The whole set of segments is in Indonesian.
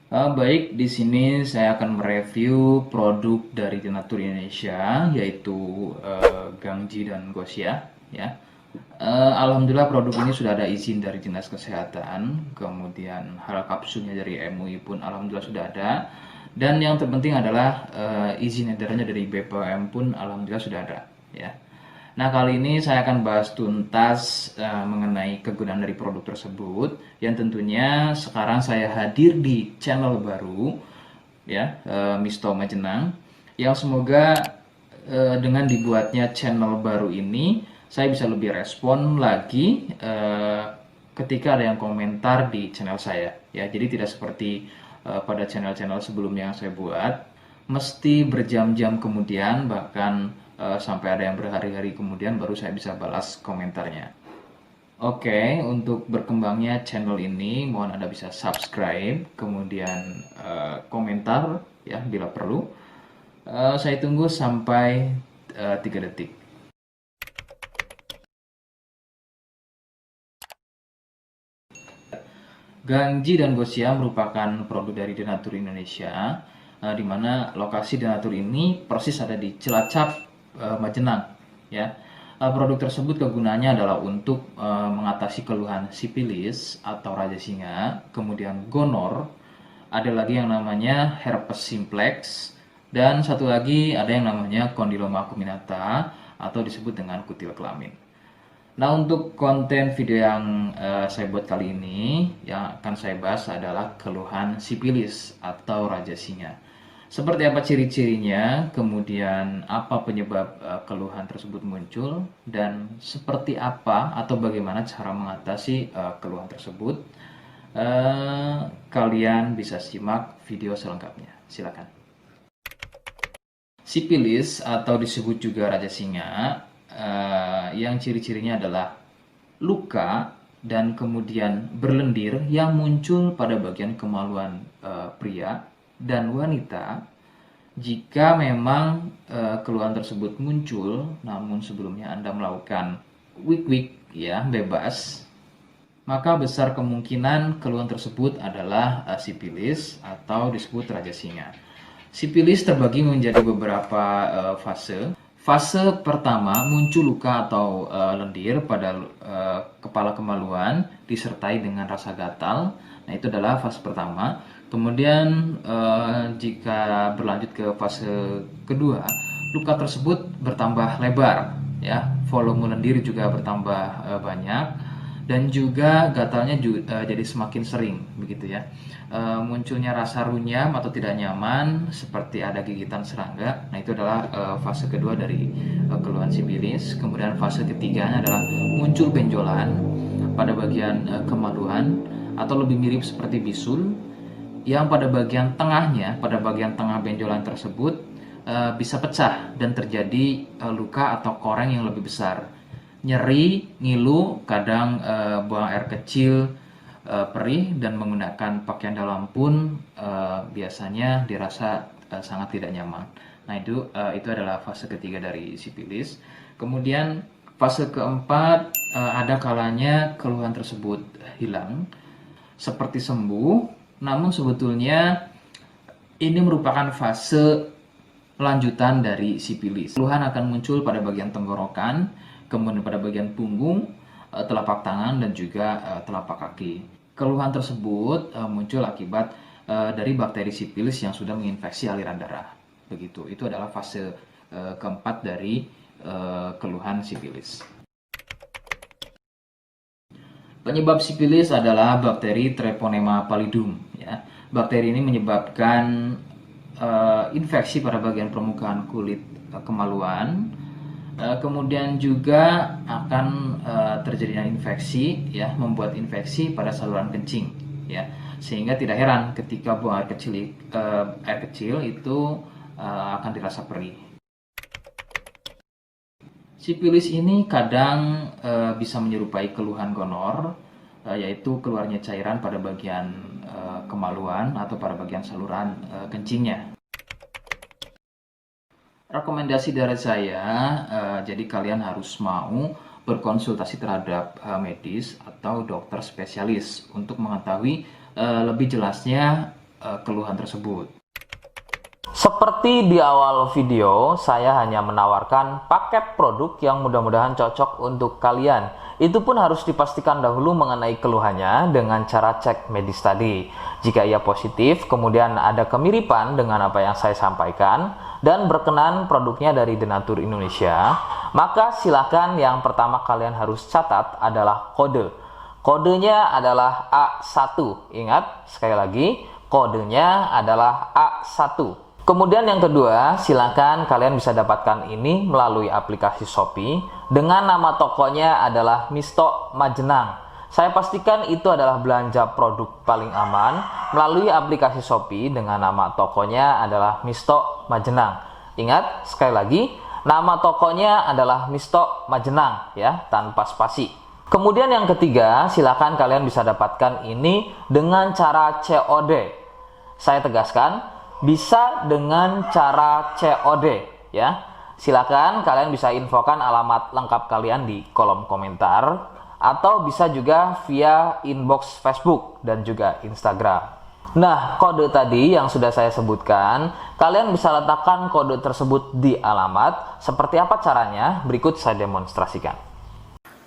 Baik, di sini saya akan mereview produk dari Denatur Indonesia, yaitu Gangji dan Gosia. Ya, Alhamdulillah produk ini sudah ada izin dari Dinas Kesehatan, kemudian hal kapsulnya dari MUI pun Alhamdulillah sudah ada, dan yang terpenting adalah izin edarnya dari BPOM pun Alhamdulillah sudah ada. Ya. Nah, kali ini saya akan bahas tuntas mengenai kegunaan dari produk tersebut yang tentunya sekarang saya hadir di channel baru ya, Misto Majenang, yang semoga dengan dibuatnya channel baru ini saya bisa lebih respon lagi ketika ada yang komentar di channel saya ya. Jadi tidak seperti pada channel-channel sebelumnya yang saya buat mesti berjam-jam kemudian, bahkan sampai ada yang berhari-hari kemudian baru saya bisa balas komentarnya. Oke, untuk berkembangnya channel ini mohon Anda bisa subscribe, kemudian komentar ya bila perlu. Saya tunggu sampai 3 detik. Gangji dan Gosia merupakan produk dari Denatur Indonesia, di mana lokasi Denatur ini persis ada di Cilacap, Majenang. Ya, produk tersebut kegunaannya adalah untuk mengatasi keluhan sipilis atau raja singa, kemudian gonor, ada lagi yang namanya herpes simplex, dan satu lagi ada yang namanya kondiloma acuminata atau disebut dengan kutil kelamin. Nah, untuk konten video yang saya buat kali ini, yang akan saya bahas adalah keluhan sipilis atau raja singa. Seperti apa ciri-cirinya, kemudian apa penyebab keluhan tersebut muncul, dan seperti apa atau bagaimana cara mengatasi keluhan tersebut. Kalian bisa simak video selengkapnya. Silakan. Sipilis atau disebut juga raja singa, yang ciri-cirinya adalah luka dan kemudian berlendir yang muncul pada bagian kemaluan pria dan wanita jika memang keluhan tersebut muncul namun sebelumnya Anda melakukan wik-wik ya bebas, maka besar kemungkinan keluhan tersebut adalah sipilis atau disebut raja singa. Sipilis terbagi menjadi beberapa fase. Fase pertama muncul luka atau lendir pada kepala kemaluan disertai dengan rasa gatal. Nah, itu adalah fase pertama. Kemudian jika berlanjut ke fase kedua, luka tersebut bertambah lebar, ya, volume lendir juga bertambah banyak, dan juga gatalnya juga, jadi semakin sering begitu ya. Munculnya rasa runyam atau tidak nyaman seperti ada gigitan serangga. Nah, itu adalah fase kedua dari keluhan sipilis. Kemudian fase ketiganya adalah muncul benjolan pada bagian kemaluan atau lebih mirip seperti bisul, yang pada bagian tengahnya, pada bagian tengah benjolan tersebut bisa pecah dan terjadi luka atau koreng yang lebih besar. Nyeri, ngilu, kadang buang air kecil, perih, dan menggunakan pakaian dalam pun biasanya dirasa sangat tidak nyaman. Nah, itu adalah fase ketiga dari sipilis. Kemudian fase keempat, ada kalanya keluhan tersebut hilang seperti sembuh, namun sebetulnya ini merupakan fase lanjutan dari sipilis. Keluhan akan muncul pada bagian tenggorokan, kemudian pada bagian punggung, telapak tangan, dan juga telapak kaki. Keluhan tersebut muncul akibat dari bakteri sipilis yang sudah menginfeksi aliran darah. Begitu. Itu adalah fase keempat dari keluhan sipilis. Penyebab sipilis adalah bakteri Treponema pallidum. Ya. Bakteri ini menyebabkan infeksi pada bagian permukaan kulit kemaluan. Kemudian juga akan terjadinya infeksi, ya, membuat infeksi pada saluran kencing, ya, sehingga tidak heran ketika buang air kecil itu akan dirasa perih. Sipilis ini kadang bisa menyerupai keluhan gonor, yaitu keluarnya cairan pada bagian kemaluan atau pada bagian saluran kencingnya. Rekomendasi dari saya, jadi kalian harus mau berkonsultasi terhadap medis atau dokter spesialis untuk mengetahui lebih jelasnya keluhan tersebut. Seperti di awal video, saya hanya menawarkan paket produk yang mudah-mudahan cocok untuk kalian. Itu pun harus dipastikan dahulu mengenai keluhannya dengan cara cek medis tadi. Jika ia positif, kemudian ada kemiripan dengan apa yang saya sampaikan, dan berkenan produknya dari Denatur Indonesia, maka silakan yang pertama kalian harus catat adalah kode. Kodenya adalah A1. Ingat, sekali lagi, kodenya adalah A1. Kemudian yang kedua, silakan kalian bisa dapatkan ini melalui aplikasi Shopee dengan nama tokonya adalah Misto Majenang. Saya pastikan itu adalah belanja produk paling aman melalui aplikasi Shopee dengan nama tokonya adalah Misto Majenang. Ingat, sekali lagi, nama tokonya adalah Misto Majenang ya, tanpa spasi. Kemudian yang ketiga, silakan kalian bisa dapatkan ini dengan cara COD. Saya tegaskan, bisa dengan cara COD ya. Silakan kalian bisa infokan alamat lengkap kalian di kolom komentar atau bisa juga via inbox Facebook dan juga Instagram. Nah, kode tadi yang sudah saya sebutkan, kalian bisa letakkan kode tersebut di alamat. Seperti apa caranya? Berikut saya demonstrasikan.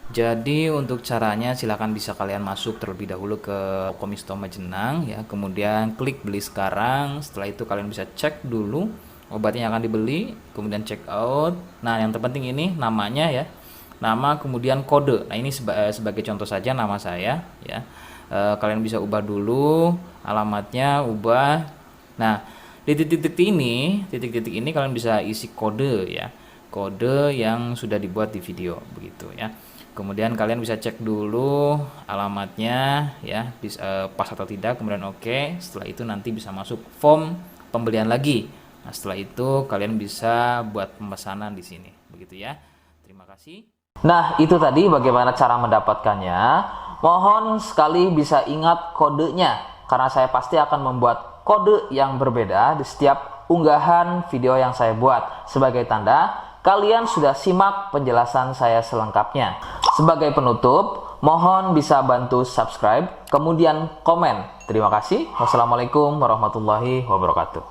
Jadi untuk caranya silakan bisa kalian masuk terlebih dahulu ke Misto Majenang ya, kemudian klik beli sekarang. Setelah itu kalian bisa cek dulu obatnya yang akan dibeli, kemudian check out. Nah, yang terpenting ini namanya ya. Nama kemudian kode. Nah, ini sebagai contoh saja nama saya ya. Kalian bisa ubah dulu alamatnya, ubah. Nah, di titik-titik ini kalian bisa isi kode ya. Kode yang sudah dibuat di video begitu ya. Kemudian kalian bisa cek dulu alamatnya ya, bisa pas atau tidak, kemudian oke. Setelah itu nanti bisa masuk form pembelian lagi. Nah, setelah itu kalian bisa buat pemesanan di sini. Begitu ya. Terima kasih. Nah, itu tadi bagaimana cara mendapatkannya. Mohon sekali bisa ingat kodenya, karena saya pasti akan membuat kode yang berbeda di setiap unggahan video yang saya buat. Sebagai tanda, kalian sudah simak penjelasan saya selengkapnya. Sebagai penutup, mohon bisa bantu subscribe, kemudian komen. Terima kasih. Wassalamualaikum warahmatullahi wabarakatuh.